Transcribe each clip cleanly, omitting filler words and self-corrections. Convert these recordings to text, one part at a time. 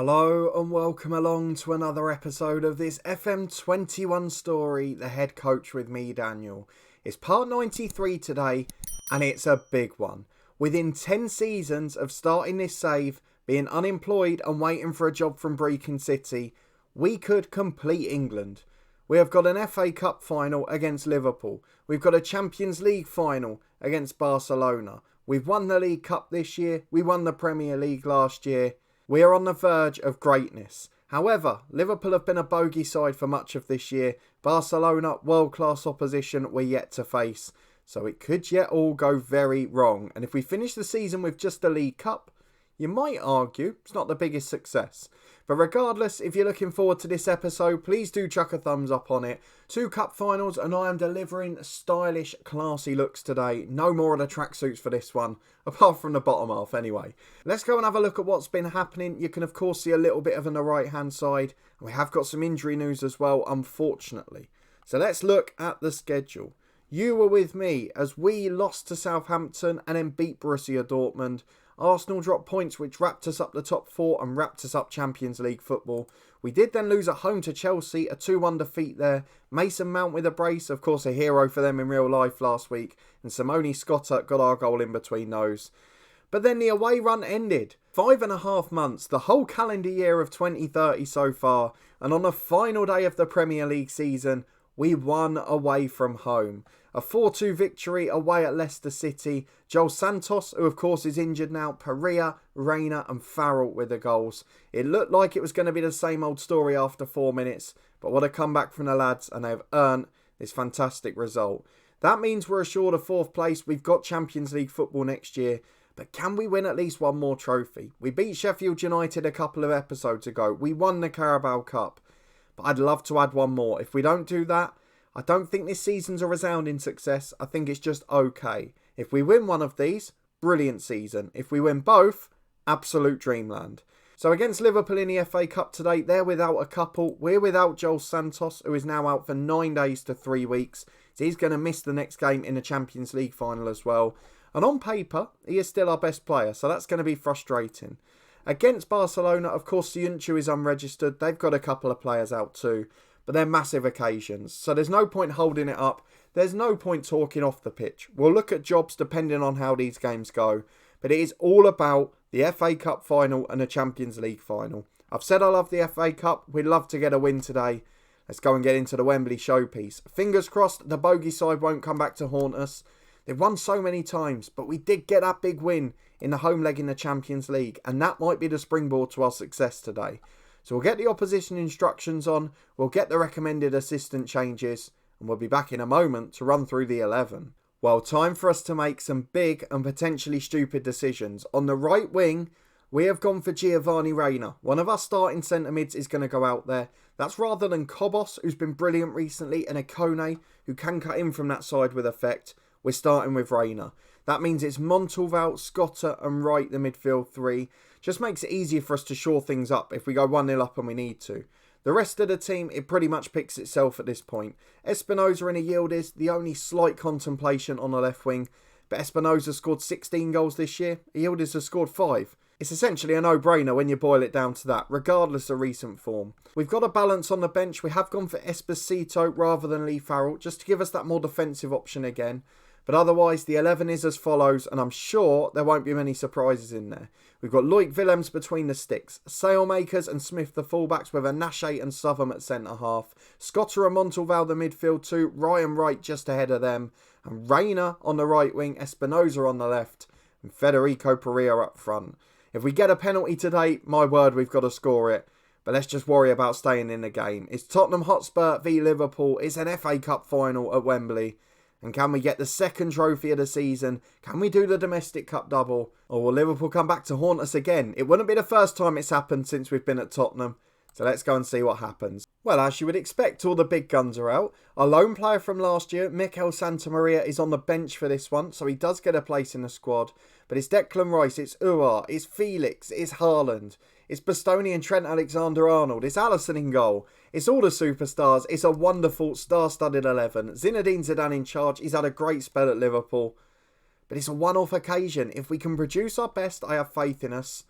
Hello and welcome along to another episode of this FM21 story, The Head Coach with me, Daniel. It's part 93 today and it's a big one. Within 10 seasons of starting this save, being unemployed and waiting for a job from Brecon City, we could complete England. We have got an FA Cup final against Liverpool. We've got a Champions League final against Barcelona. We've won the League Cup this year. We won the Premier League last year. We are on the verge of greatness. However, Liverpool have been a bogey side for much of this year. Barcelona, world-class opposition we're yet to face. So it could yet all go very wrong. And if we finish the season with just the League Cup, you might argue it's not the biggest success. But regardless, if you're looking forward to this episode, please do chuck a thumbs up on it. 2 cup finals and I am delivering stylish, classy looks today. No more of the tracksuits for this one, apart from the bottom half anyway. Let's go and have a look at what's been happening. You can of course see a little bit of on the right hand side. We have got some injury news as well, unfortunately. So let's look at the schedule. You were with me as we lost to Southampton and then beat Borussia Dortmund. Arsenal dropped points which wrapped us up the top 4 and wrapped us up Champions League football. We did then lose at home to Chelsea, a 2-1 defeat there. Mason Mount with a brace, of course a hero for them in real life last week. And Simone Scotta got our goal in between those. But then the away run ended. 5.5 months, the whole calendar year of 2030 so far. And on the final day of the Premier League season, we won away from home. A 4-2 victory away at Leicester City. Joel Santos, who of course is injured now. Perea, Reina and Farrell with the goals. It looked like it was going to be the same old story after 4 minutes. But what a comeback from the lads, and they've earned this fantastic result. That means we're assured of 4th place. We've got Champions League football next year. But can we win at least one more trophy? We beat Sheffield United a couple of episodes ago. We won the Carabao Cup. But I'd love to add one more. If we don't do that, I don't think this season's a resounding success. I think it's just okay. If we win one of these, brilliant season. If we win both, absolute dreamland. So against Liverpool in the FA Cup today, they're without a couple. We're without Joel Santos, who is now out for 9 days to 3 weeks. So he's going to miss the next game in the Champions League final as well. And on paper, he is still our best player. So that's going to be frustrating. Against Barcelona, of course, Siyuncu is unregistered. They've got a couple of players out too. But they're massive occasions. So there's no point holding it up. There's no point talking off the pitch. We'll look at jobs depending on how these games go. But it is all about the FA Cup final and the Champions League final. I've said I love the FA Cup. We'd love to get a win today. Let's go and get into the Wembley showpiece. Fingers crossed the bogey side won't come back to haunt us. They've won so many times. But we did get that big win in the home leg in the Champions League. And that might be the springboard to our success today. So we'll get the opposition instructions on, we'll get the recommended assistant changes, and we'll be back in a moment to run through the 11. Well, time for us to make some big and potentially stupid decisions. On the right wing, we have gone for Giovanni Reina. One of our starting centre mids is going to go out there. That's rather than Kobos, who's been brilliant recently, and Akone, who can cut in from that side with effect. We're starting with Reina. That means it's Montalval, Scotta and Wright, the midfield 3. Just makes it easier for us to shore things up if we go 1-0 up and we need to. The rest of the team, it pretty much picks itself at this point. Espinosa and Yildiz, the only slight contemplation on the left wing. But Espinosa scored 16 goals this year. Yildiz has scored 5. It's essentially a no-brainer when you boil it down to that, regardless of recent form. We've got a balance on the bench. We have gone for Esposito rather than Lee Farrell, just to give us that more defensive option again. But otherwise, the 11 is as follows, and I'm sure there won't be many surprises in there. We've got Loic Willems between the sticks, Sailmakers and Smith the fullbacks with Anache and Southam at centre-half, Scotta and Montalval the midfield 2, Ryan Wright just ahead of them, and Reina on the right wing, Espinosa on the left, and Federico Perea up front. If we get a penalty today, my word, we've got to score it. But let's just worry about staying in the game. It's Tottenham Hotspur v Liverpool. It's an FA Cup final at Wembley. And can we get the second trophy of the season? Can we do the domestic cup double? Or will Liverpool come back to haunt us again? It wouldn't be the first time it's happened since we've been at Tottenham. So let's go and see what happens. Well, as you would expect, all the big guns are out. Our lone player from last year, Mikel Santamaria, is on the bench for this one. So he does get a place in the squad. But it's Declan Rice, it's Uar, it's Felix, it's Haaland. It's Bastoni and Trent Alexander-Arnold. It's Alisson in goal. It's all the superstars. It's a wonderful star-studded 11. Zinedine Zidane in charge. He's had a great spell at Liverpool. But it's a one-off occasion. If we can produce our best, I have faith in us.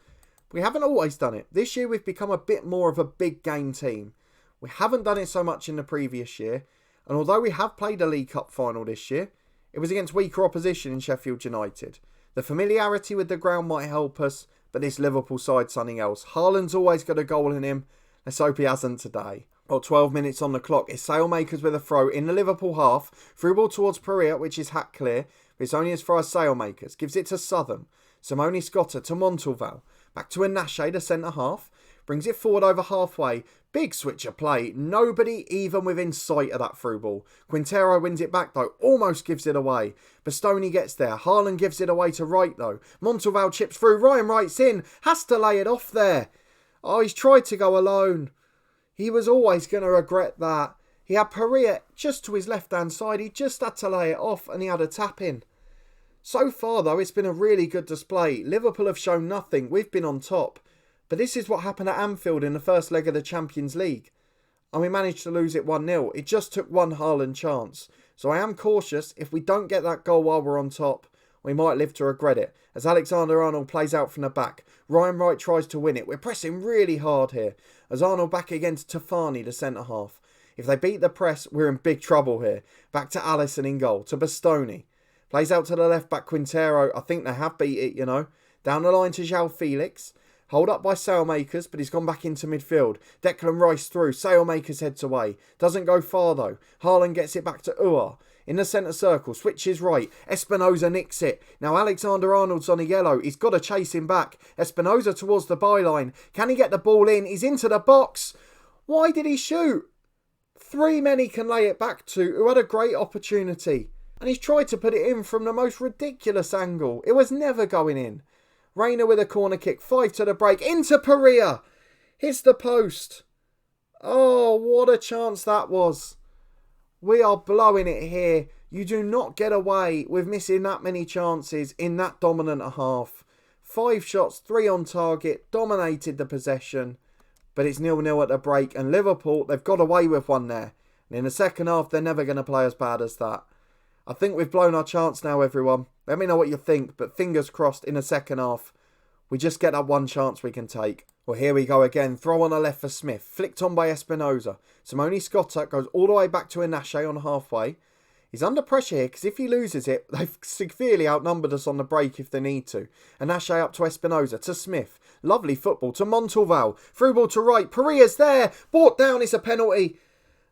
We haven't always done it. This year we've become a bit more of a big game team. We haven't done it so much in the previous year, and although we have played a League Cup final this year, it was against weaker opposition in Sheffield United. The familiarity with the ground might help us, but this Liverpool side's something else. Haaland's always got a goal in him. Let's hope he hasn't today. 12 minutes on the clock. It's Sailmakers with a throw in the Liverpool half. Through ball towards Perea, which is hat clear. But it's only as far as Sailmakers. Gives it to Southern. Simone Scotta to Montalval. Back to Inache, the centre half. Brings it forward over halfway. Big switch of play. Nobody even within sight of that through ball. Quintero wins it back though. Almost gives it away. Bastoni gets there. Haaland gives it away to Wright though. Montalval chips through. Ryan Wright's in. Has to lay it off there. Oh, he's tried to go alone. He was always going to regret that. He had Perea just to his left-hand side. He just had to lay it off and he had a tap in. So far, though, it's been a really good display. Liverpool have shown nothing. We've been on top. But this is what happened at Anfield in the first leg of the Champions League. And we managed to lose it 1-0. It just took one Haaland chance. So I am cautious. If we don't get that goal while we're on top, we might live to regret it. As Alexander-Arnold plays out from the back. Ryan Wright tries to win it. We're pressing really hard here. As Arnold back against Tafani, the centre-half. If they beat the press, we're in big trouble here. Back to Alisson in goal. To Bastoni. Plays out to the left-back Quintero. I think they have beat it, you know. Down the line to João Felix. Hold up by Sailmakers, but he's gone back into midfield. Declan Rice through. Sailmakers heads away. Doesn't go far though. Haaland gets it back to Uar. In the centre circle, switches right. Espinosa nicks it. Now Alexander-Arnold's on a yellow. He's got to chase him back. Espinosa towards the byline. Can he get the ball in? He's into the box. Why did he shoot? Three men he can lay it back to who had a great opportunity. And he's tried to put it in from the most ridiculous angle. It was never going in. Reina with a corner kick. 5 to the break. Into Perea. Hits the post. Oh, what a chance that was. We are blowing it here. You do not get away with missing that many chances in that dominant a half. 5 shots, 3 on target. Dominated the possession. But it's 0-0 at the break. And Liverpool, they've got away with one there. And in the second half, they're never going to play as bad as that. I think we've blown our chance now, everyone. Let me know what you think, but fingers crossed in the second half, we just get that one chance we can take. Well, here we go again. Throw on the left for Smith. Flicked on by Espinosa. Simone Scotta goes all the way back to Inache on halfway. He's under pressure here because if he loses it, they've severely outnumbered us on the break if they need to. Inache up to Espinosa, to Smith. Lovely football to Montalval. Through ball to right. Perea's there. Brought down. It's a penalty.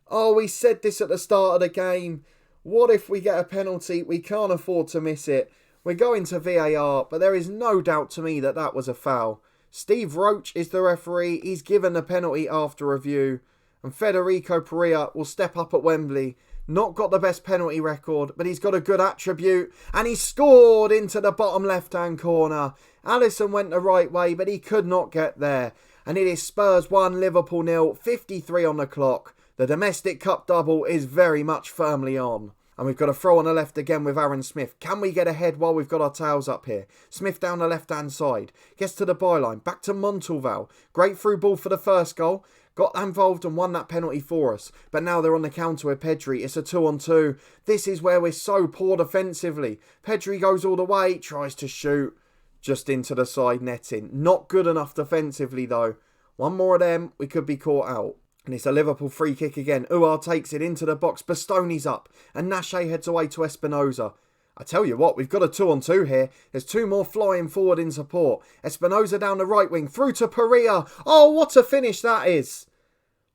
Oh, we said this at the start of the game. What if we get a penalty? We can't afford to miss it. We're going to VAR, but there is no doubt to me that that was a foul. Steve Roach is the referee. He's given the penalty after review. And Federico Perea will step up at Wembley. Not got the best penalty record, but he's got a good attribute. And he scored into the bottom left-hand corner. Alisson went the right way, but he could not get there. And it is Spurs 1, Liverpool 0, 53 on the clock. The domestic cup double is very much firmly on. And we've got a throw on the left again with Aaron Smith. Can we get ahead while we've got our tails up here? Smith down the left-hand side. Gets to the byline. Back to Montalval. Great through ball for the first goal. Got involved and won that penalty for us. But now they're on the counter with Pedri. It's a 2-on-2. This is where we're so poor defensively. Pedri goes all the way. Tries to shoot. Just into the side netting. Not good enough defensively though. One more of them. We could be caught out. And it's a Liverpool free kick again. Uar takes it into the box. Bastoni's up. And Nache heads away to Espinosa. I tell you what, we've got a 2-on-2 here. There's 2 more flying forward in support. Espinosa down the right wing. Through to Perea. Oh, what a finish that is.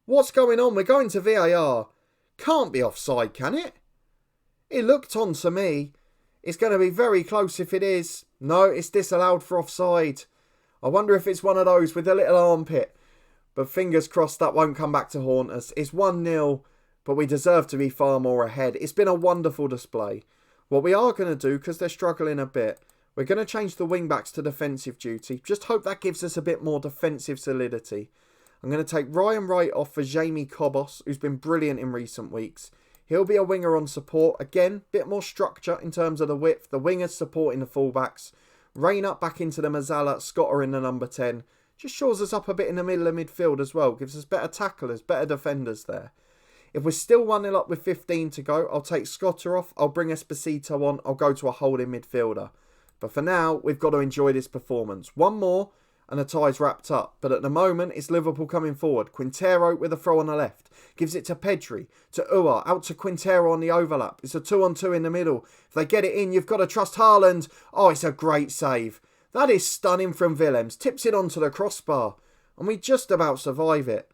What's going on? We're going to VAR. Can't be offside, can it? It looked on to me. It's going to be very close if it is. No, it's disallowed for offside. I wonder if it's one of those with a little armpit. But fingers crossed that won't come back to haunt us. It's 1-0, but we deserve to be far more ahead. It's been a wonderful display. What we are going to do, because they're struggling a bit, we're going to change the wing-backs to defensive duty. Just hope that gives us a bit more defensive solidity. I'm going to take Ryan Wright off for Jamie Kobos, who's been brilliant in recent weeks. He'll be a winger on support. Again, bit more structure in terms of the width. The wingers supporting the fullbacks. Rain up back into the Mazzala. Scotter in the number 10. Just shores us up a bit in the middle of midfield as well. Gives us better tacklers, better defenders there. If we're still 1-0 up with 15 to go, I'll take Scotter off. I'll bring Esposito on. I'll go to a holding midfielder. But for now, we've got to enjoy this performance. One more, and the tie's wrapped up. But at the moment, it's Liverpool coming forward. Quintero with a throw on the left. Gives it to Pedri, to Uar, out to Quintero on the overlap. It's a 2-on-2 in the middle. If they get it in, you've got to trust Haaland. Oh, it's a great save. That is stunning from Willems. Tips it onto the crossbar. And we just about survive it.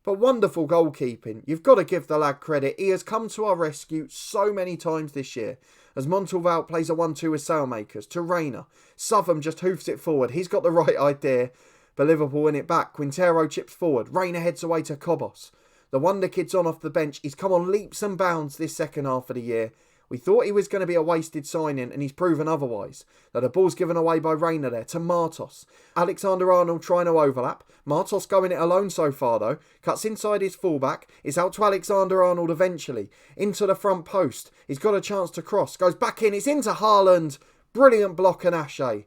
But wonderful goalkeeping. You've got to give the lad credit. He has come to our rescue so many times this year. As Montalval plays a 1-2 with Sailmakers to Reina. Southam just hoofs it forward. He's got the right idea. But Liverpool win it back. Quintero chips forward. Reina heads away to Kobos. The wonder kid's on off the bench. He's come on leaps and bounds this second half of the year. We thought he was going to be a wasted signing, and he's proven otherwise. Now the ball's given away by Reina there to Martos. Alexander-Arnold trying to overlap. Martos going it alone so far though. Cuts inside his fullback. It's out to Alexander-Arnold eventually. Into the front post. He's got a chance to cross. Goes back in. It's into Haaland. Brilliant block and Ashe. The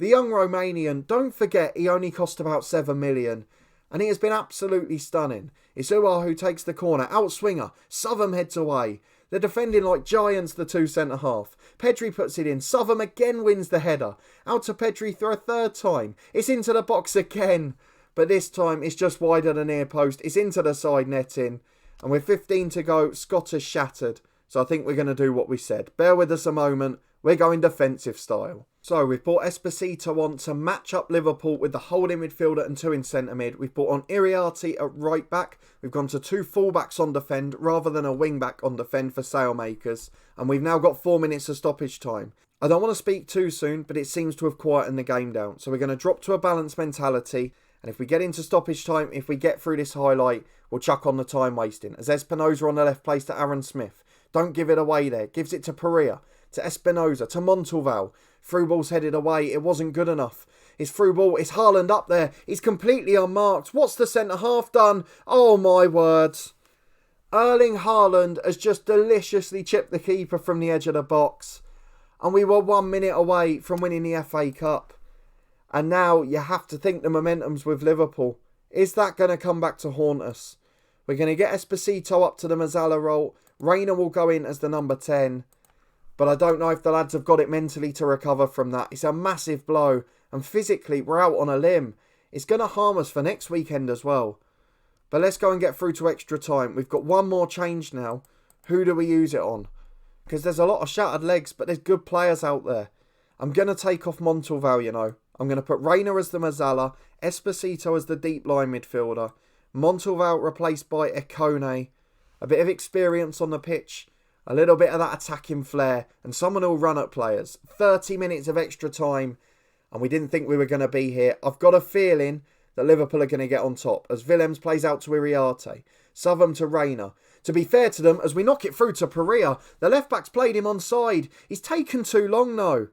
young Romanian, don't forget he only cost about 7 million. And he has been absolutely stunning. It's Uar who takes the corner. Outswinger. Southam heads away. They're defending like giants, the two centre-half. Pedri puts it in. Southam again wins the header. Out to Pedri for a third time. It's into the box again. But this time it's just wide of the near post. It's into the side netting. And with 15 to go, Scott has shattered. So I think we're going to do what we said. Bear with us a moment. We're going defensive style. So we've brought Esposito on to match up Liverpool with the holding midfielder and 2 in centre mid. We've brought on Iriarte at right back. We've gone to 2 fullbacks on defend rather than a wing back on defend for Sailmakers. And we've now got 4 minutes of stoppage time. I don't want to speak too soon, but it seems to have quietened the game down. So we're going to drop to a balanced mentality. And if we get into stoppage time, if we get through this highlight, we'll chuck on the time wasting. As Espinosa on the left plays to Aaron Smith. Don't give it away there. Gives it to Pereira. To Espinosa, to Montalval. Through ball's headed away. It wasn't good enough. It's through ball. It's Haaland up there. He's completely unmarked. What's the centre-half done? Oh, my words. Erling Haaland has just deliciously chipped the keeper from the edge of the box. And we were 1 minute away from winning the FA Cup. And now you have to think the momentum's with Liverpool. Is that going to come back to haunt us? We're going to get Esposito up to the Mazzala role. Reina will go in as the number 10. But I don't know if the lads have got it mentally to recover from that. It's a massive blow. And physically, we're out on a limb. It's going to harm us for next weekend as well. But let's go and get through to extra time. We've got one more change now. Who do we use it on? Because there's a lot of shattered legs, but there's good players out there. I'm going to take off Montalval, you know. I'm going to put Reina as the Mazzala. Esposito as the deep line midfielder. Montalval replaced by Ekone. A bit of experience on the pitch. A little bit of that attacking flair. And someone who'll run at players. 30 minutes of extra time. And we didn't think we were going to be here. I've got a feeling that Liverpool are going to get on top. As Willems plays out to Iriarte. Southam to Reina. To be fair to them, as we knock it through to Pereira, the left-back's played him onside. He's taken too long though.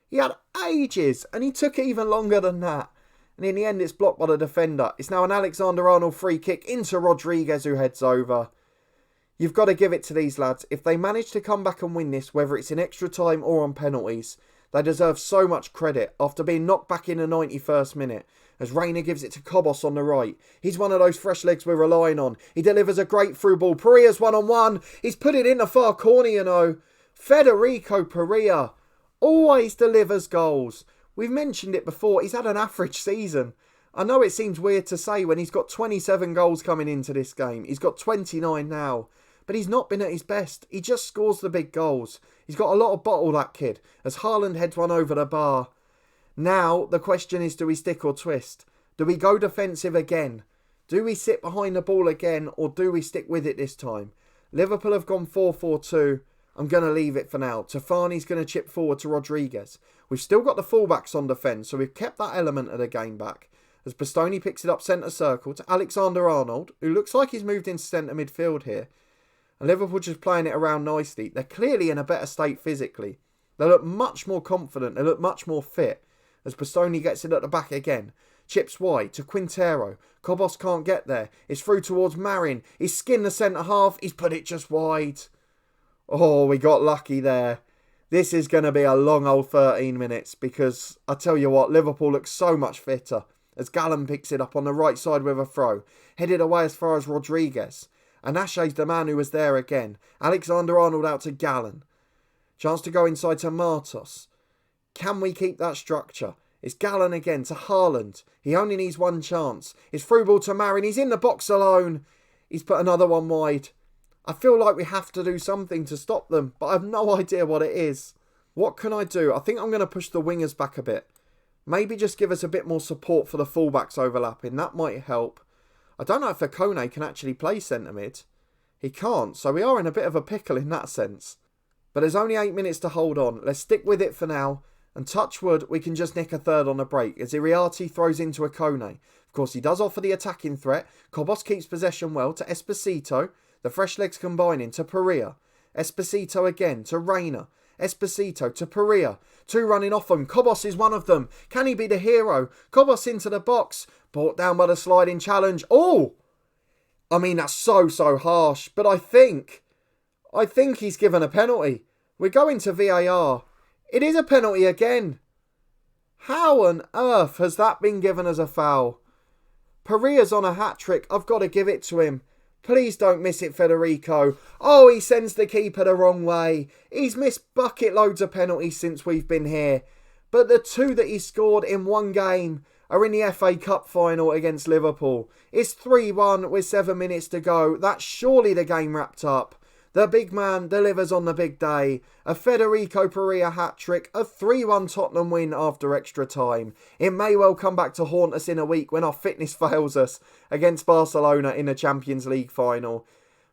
He had ages. And he took even longer than that. And in the end, it's blocked by the defender. It's now an Alexander-Arnold free kick into Rodriguez, who heads over. You've got to give it to these lads. If they manage to come back and win this, whether it's in extra time or on penalties, they deserve so much credit after being knocked back in the 91st minute. As Reina gives it to Kobos on the right. He's one of those fresh legs we're relying on. He delivers a great through ball. Pereira's one-on-one. He's put it in the far corner, you know. Federico Pereira always delivers goals. We've mentioned it before. He's had an average season. I know it seems weird to say when he's got 27 goals coming into this game. He's got 29 now. But he's not been at his best. He just scores the big goals. He's got a lot of bottle, that kid. As Haaland heads one over the bar. Now, the question is, do we stick or twist? Do we go defensive again? Do we sit behind the ball again? Or do we stick with it this time? Liverpool have gone 4-4-2. I'm going to leave it for now. Tafani's going to chip forward to Rodriguez. We've still got the fullbacks on defence, so we've kept that element of the game back. As Bastoni picks it up centre circle to Alexander-Arnold, who looks like he's moved into centre midfield here. And Liverpool just playing it around nicely. They're clearly in a better state physically. They look much more confident. They look much more fit. As Bastoni gets it at the back again. Chips wide to Quintero. Kobos can't get there. It's through towards Marin. He's skinned the centre half. He's put it just wide. Oh, we got lucky there. This is going to be a long old 13 minutes. Because I tell you what, Liverpool looks so much fitter. As Gallen picks it up on the right side with a throw. Headed away as far as Rodriguez. And Ashe's the man who was there again. Alexander-Arnold out to Gallen. Chance to go inside to Martos. Can we keep that structure? It's Gallen again to Haaland. He only needs one chance. It's through ball to Marin. He's in the box alone. He's put another one wide. I feel like we have to do something to stop them, but I have no idea what it is. What can I do? I think I'm going to push the wingers back a bit. Maybe just give us a bit more support for the fullbacks overlapping. That might help. I don't know if Kone can actually play centre mid. He can't, so we are in a bit of a pickle in that sense. But there's only 8 minutes to hold on. Let's stick with it for now. And touch wood, we can just nick a third on a break as Iriarte throws into Kone. Of course, he does offer the attacking threat. Kobos keeps possession well to Esposito. The fresh legs combining to Perea. Esposito again to Reina. Esposito to Perea. Two running off him. Kobos is one of them. Can he be the hero? Kobos into the box. Brought down by the sliding challenge. Oh! I mean, that's so harsh. But I think he's given a penalty. We're going to VAR. It is a penalty again. How on earth has that been given as a foul? Perea's on a hat-trick. I've got to give it to him. Please don't miss it, Federico. Oh, he sends the keeper the wrong way. He's missed bucket loads of penalties since we've been here. But the two that he scored in one game are in the FA Cup final against Liverpool. It's 3-1 with 7 minutes to go. That's surely the game wrapped up. The big man delivers on the big day. A Federico Perea hat-trick, a 3-1 Tottenham win after extra time. It may well come back to haunt us in a week when our fitness fails us against Barcelona in the Champions League final.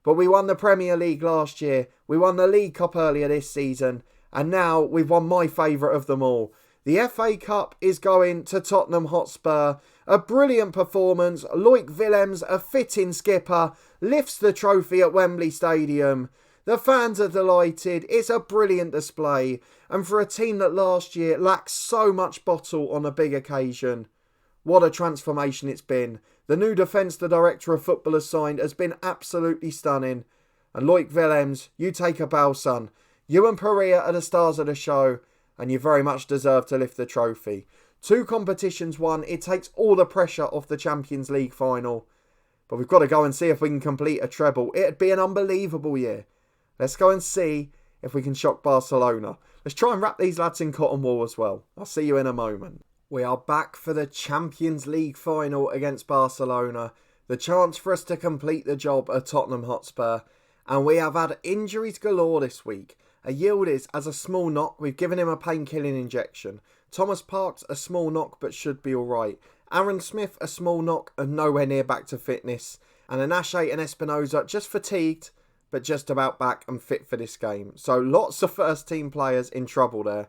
But we won the Premier League last year, we won the League Cup earlier this season, and now we've won my favourite of them all. The FA Cup is going to Tottenham Hotspur. A brilliant performance. Loic Willems, a fitting skipper, lifts the trophy at Wembley Stadium. The fans are delighted. It's a brilliant display. And for a team that last year lacked so much bottle on a big occasion, what a transformation it's been. The new defence the director of football has signed has been absolutely stunning. And Loic Willems, you take a bow, son. You and Perea are the stars of the show, and you very much deserve to lift the trophy. 2 competitions won, it takes all the pressure off the Champions League final. But we've got to go and see if we can complete a treble. It'd be an unbelievable year. Let's go and see if we can shock Barcelona. Let's try and wrap these lads in cotton wool as well. I'll see you in a moment. We are back for the Champions League final against Barcelona. The chance for us to complete the job at Tottenham Hotspur. And we have had injuries galore this week. A Yildiz has a small knock. We've given him a painkilling injection. Thomas Parks, a small knock but should be alright. Aaron Smith, a small knock and nowhere near back to fitness. And Anashe and Espinoza just fatigued but just about back and fit for this game. So lots of first team players in trouble there.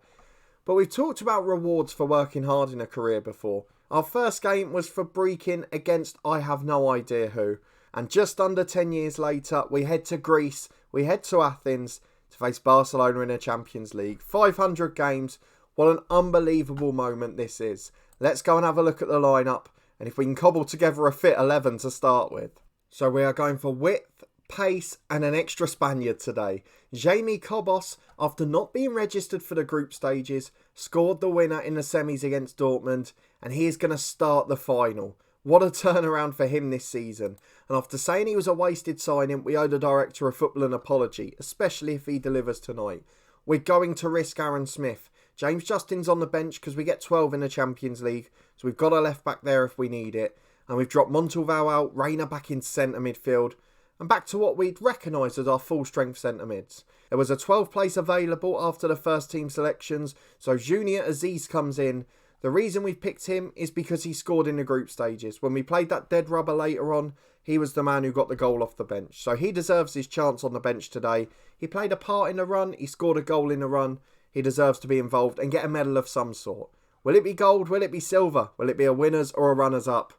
But we've talked about rewards for working hard in a career before. Our first game was for Breaking against I have no idea who. And just under 10 years later, we head to Greece, we head to Athens to face Barcelona in a Champions League. 500 games. What an unbelievable moment this is. Let's go and have a look at the lineup and if we can cobble together a fit 11 to start with. So we are going for width, pace and an extra Spaniard today. Jamie Kobos, after not being registered for the group stages, scored the winner in the semis against Dortmund and he is going to start the final. What a turnaround for him this season. And after saying he was a wasted signing, we owe the director of football an apology, especially if he delivers tonight. We're going to risk Aaron Smith. James Justin's on the bench because we get 12 in the Champions League, so we've got a left back there if we need it. And we've dropped Montalvo out, Reina back in centre midfield, and back to what we'd recognise as our full strength centre mids. There was a 12th place available after the first team selections, so Junior Aziz comes in. The reason we've picked him is because he scored in the group stages. When we played that dead rubber later on, he was the man who got the goal off the bench. So he deserves his chance on the bench today. He played a part in the run, he scored a goal in the run. He deserves to be involved and get a medal of some sort. Will it be gold? Will it be silver? Will it be a winners or a runners up?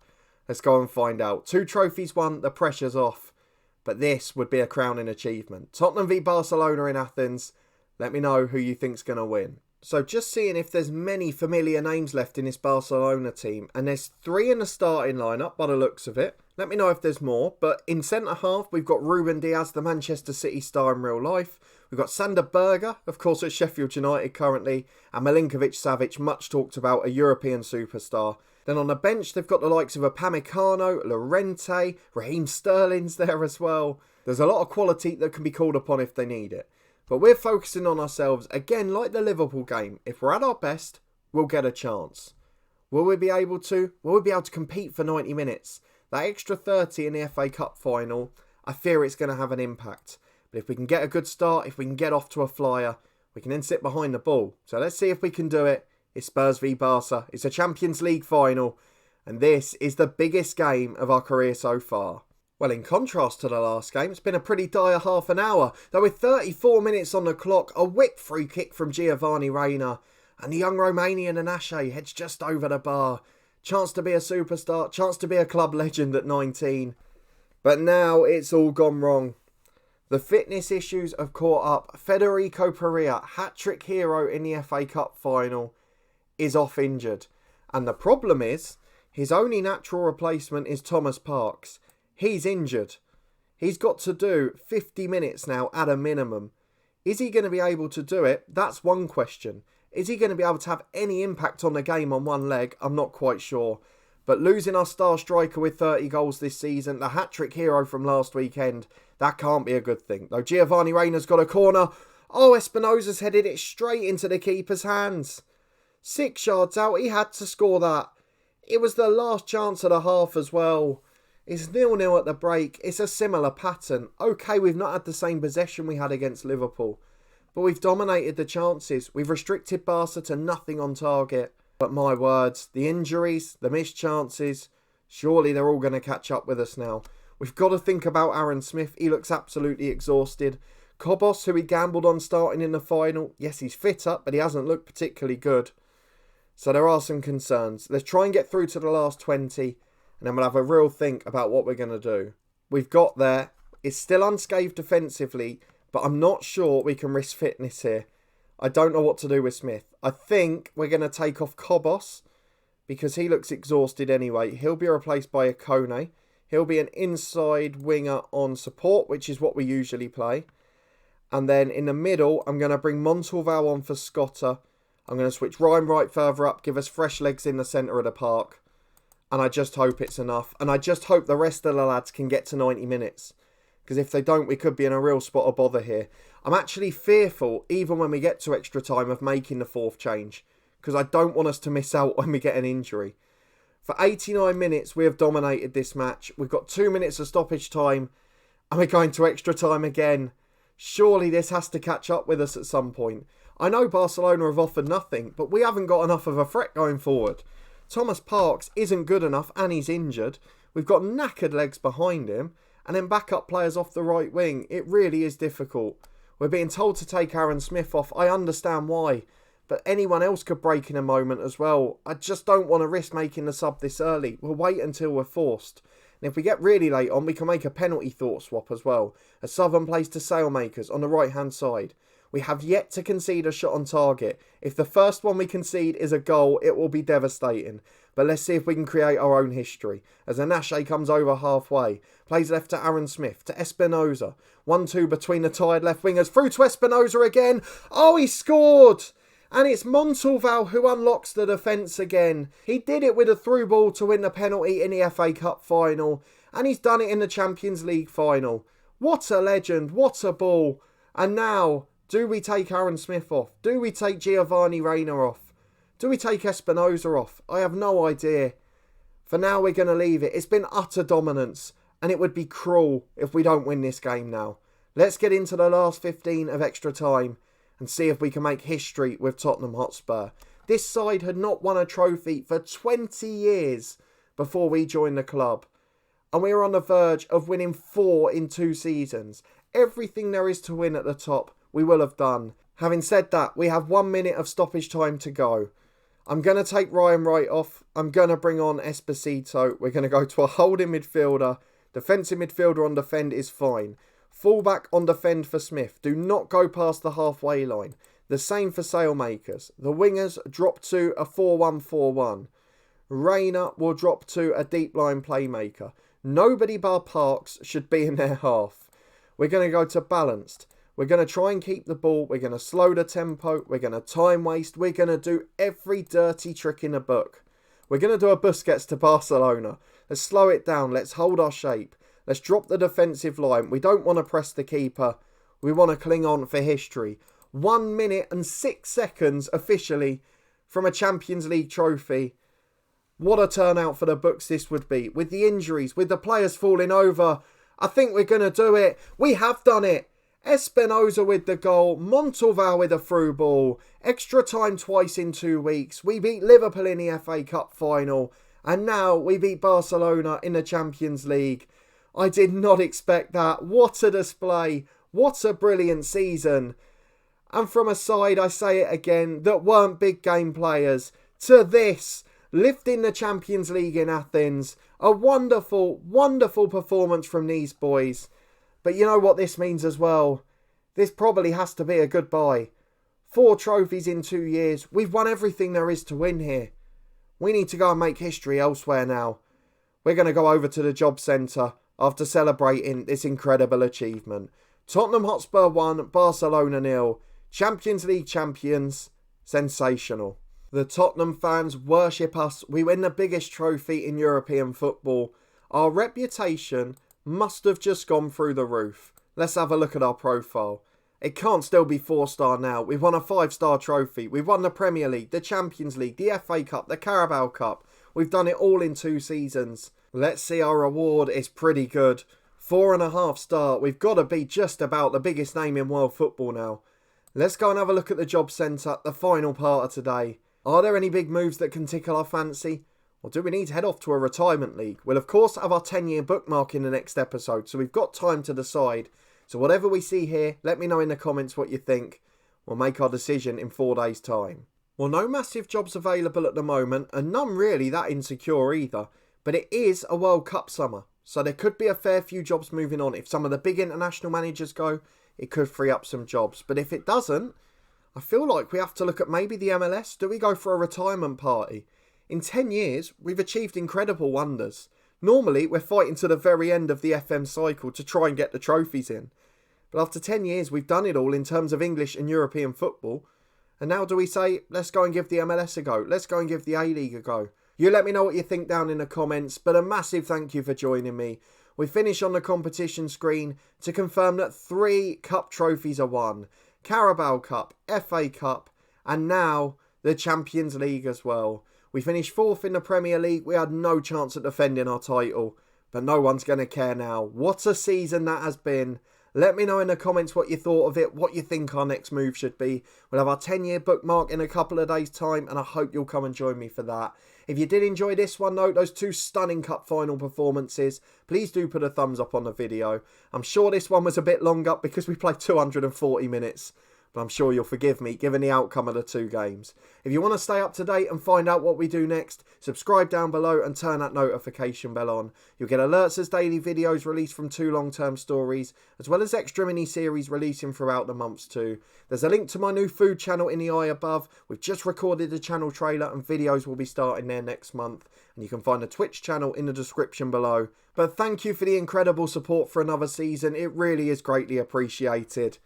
Let's go and find out. 2 trophies won, the pressure's off. But this would be a crowning achievement. Tottenham v Barcelona in Athens. Let me know who you think's going to win. So just seeing if there's many familiar names left in this Barcelona team. And there's 3 in the starting lineup by the looks of it. Let me know if there's more. But in centre half, we've got Ruben Diaz, the Manchester City star in real life. We've got Sander Berge, of course at Sheffield United currently. And Milinkovic-Savic, much talked about, a European superstar. Then on the bench, they've got the likes of Upamecano, Llorente, Raheem Sterling's there as well. There's a lot of quality that can be called upon if they need it. But we're focusing on ourselves, again, like the Liverpool game. If we're at our best, we'll get a chance. Will we be able to? Will we be able to compete for 90 minutes? That extra 30 in the FA Cup final, I fear it's going to have an impact. But if we can get a good start, if we can get off to a flyer, we can then sit behind the ball. So let's see if we can do it. It's Spurs v Barca. It's a Champions League final. And this is the biggest game of our career so far. Well, in contrast to the last game, it's been a pretty dire half an hour. Though with 34 minutes on the clock, a whip free kick from Giovanni Reina. And the young Romanian Anache heads just over the bar. Chance to be a superstar, chance to be a club legend at 19. But now it's all gone wrong. The fitness issues have caught up. Federico Perea, hat-trick hero in the FA Cup final, is off injured. And the problem is, his only natural replacement is Thomas Parks. He's injured. He's got to do 50 minutes now at a minimum. Is he going to be able to do it? That's one question. Is he going to be able to have any impact on the game on one leg? I'm not quite sure. But losing our star striker with 30 goals this season, the hat-trick hero from last weekend, that can't be a good thing. Though Giovanni Reina's got a corner. Oh, Espinosa's headed it straight into the keeper's hands. 6 yards out, he had to score that. It was the last chance of the half as well. It's 0-0 at the break. It's a similar pattern. Okay, we've not had the same possession we had against Liverpool. But we've dominated the chances. We've restricted Barca to nothing on target. But my words, the injuries, the missed chances, surely they're all going to catch up with us now. We've got to think about Aaron Smith. He looks absolutely exhausted. Kobos, who we gambled on starting in the final. Yes, he's fit up, but he hasn't looked particularly good. So there are some concerns. Let's try and get through to the last 20. And then we'll have a real think about what we're going to do. We've got there. It's still unscathed defensively. But I'm not sure we can risk fitness here. I don't know what to do with Smith. I think we're going to take off Kobos because he looks exhausted anyway. He'll be replaced by Akone. He'll be an inside winger on support, which is what we usually play. And then in the middle, I'm going to bring Montalval on for Scotta. I'm going to switch Ryan Wright further up, give us fresh legs in the centre of the park. And I just hope it's enough. And I just hope the rest of the lads can get to 90 minutes. Because if they don't, we could be in a real spot of bother here. I'm actually fearful, even when we get to extra time, of making the fourth change. Because I don't want us to miss out when we get an injury. For 89 minutes, we have dominated this match. We've got 2 minutes of stoppage time. And we're going to extra time again. Surely this has to catch up with us at some point. I know Barcelona have offered nothing, but we haven't got enough of a threat going forward. Thomas Parks isn't good enough and he's injured. We've got knackered legs behind him. And then backup players off the right wing. It really is difficult. We're being told to take Aaron Smith off. I understand why. But anyone else could break in a moment as well. I just don't want to risk making the sub this early. We'll wait until we're forced. And if we get really late on, we can make a penalty thought swap as well. A Southern plays to Sailmakers on the right-hand side. We have yet to concede a shot on target. If the first one we concede is a goal, it will be devastating. But let's see if we can create our own history. As Anache comes over halfway. Plays left to Aaron Smith, to Espinosa. 1-2 between the tired left wingers. Through to Espinosa again. Oh, he scored! And it's Montalval who unlocks the defence again. He did it with a through ball to win the penalty in the FA Cup final. And he's done it in the Champions League final. What a legend. What a ball. And now, do we take Aaron Smith off? Do we take Giovanni Reina off? Do we take Espinosa off? I have no idea. For now, we're going to leave it. It's been utter dominance. And it would be cruel if we don't win this game now. Let's get into the last 15 of extra time and see if we can make history with Tottenham Hotspur. This side had not won a trophy for 20 years before we joined the club. And we are on the verge of winning 4 in 2 seasons. Everything there is to win at the top, we will have done. Having said that, we have 1 minute of stoppage time to go. I'm going to take Ryan Wright off. I'm going to bring on Esposito. We're going to go to a holding midfielder. Defensive midfielder on defend is fine. Fullback on defend for Smith. Do not go past the halfway line. The same for Sailmakers. The wingers drop to a 4-1-4-1. Reina will drop to a deep line playmaker. Nobody bar Parks should be in their half. We're going to go to balanced. We're going to try and keep the ball. We're going to slow the tempo. We're going to time waste. We're going to do every dirty trick in the book. We're going to do a Busquets to Barcelona. Let's slow it down. Let's hold our shape. Let's drop the defensive line. We don't want to press the keeper. We want to cling on for history. 1 minute and 6 seconds officially from a Champions League trophy. What a turnout for the books this would be. With the injuries, with the players falling over. I think we're going to do it. We have done it. Espinosa with the goal. Montalval with a through ball. Extra time twice in 2 weeks. We beat Liverpool in the FA Cup final. And now we beat Barcelona in the Champions League. I did not expect that. What a display. What a brilliant season. And from a side, I say it again, that weren't big game players, to this, lifting the Champions League in Athens. A wonderful, wonderful performance from these boys. But you know what this means as well? This probably has to be a goodbye. 4 trophies in 2 years. We've won everything there is to win here. We need to go and make history elsewhere now. We're going to go over to the job centre after celebrating this incredible achievement. Tottenham Hotspur 1, Barcelona 0. Champions League champions. Sensational. The Tottenham fans worship us. We win the biggest trophy in European football. Our reputation must have just gone through the roof. Let's have a look at our profile. It can't still be 4-star now. We've won a 5-star trophy. We've won the Premier League, the Champions League, the FA Cup, the Carabao Cup. We've done it all in 2 seasons. Let's see our reward. It's pretty good. 4.5 star. We've got to be just about the biggest name in world football now. Let's go and have a look at the job centre, the final part of today. Are there any big moves that can tickle our fancy? Or do we need to head off to a retirement league? We'll of course have our 10-year bookmark in the next episode, so we've got time to decide. So whatever we see here, let me know in the comments what you think. We'll make our decision in 4 days' time. Well, no massive jobs available at the moment, and none really that insecure either. But it is a World Cup summer, so there could be a fair few jobs moving on. If some of the big international managers go, it could free up some jobs. But if it doesn't, I feel like we have to look at maybe the MLS. Do we go for a retirement party? In 10 years, we've achieved incredible wonders. Normally, we're fighting to the very end of the FM cycle to try and get the trophies in. But after 10 years, we've done it all in terms of English and European football. And now do we say, let's go and give the MLS a go. Let's go and give the A-League a go. You let me know what you think down in the comments. But a massive thank you for joining me. We finish on the competition screen to confirm that 3 cup trophies are won. Carabao Cup, FA Cup, and now the Champions League as well. We finished 4th in the Premier League. We had no chance at defending our title. But no one's going to care now. What a season that has been. Let me know in the comments what you thought of it, what you think our next move should be. We'll have our 10-year bookmark in a couple of days' time, and I hope you'll come and join me for that. If you did enjoy this one, though, those 2 stunning cup final performances, please do put a thumbs up on the video. I'm sure this one was a bit longer because we played 240 minutes. But I'm sure you'll forgive me given the outcome of the 2 games. If you want to stay up to date and find out what we do next, subscribe down below and turn that notification bell on. You'll get alerts as daily videos released from 2 long-term stories, as well as extra mini-series releasing throughout the months too. There's a link to my new food channel in the eye above. We've just recorded the channel trailer and videos will be starting there next month. And you can find the Twitch channel in the description below. But thank you for the incredible support for another season. It really is greatly appreciated.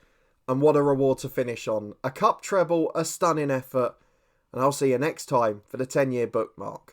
And what a reward to finish on. A cup treble, a stunning effort. And I'll see you next time for the 10-year bookmark.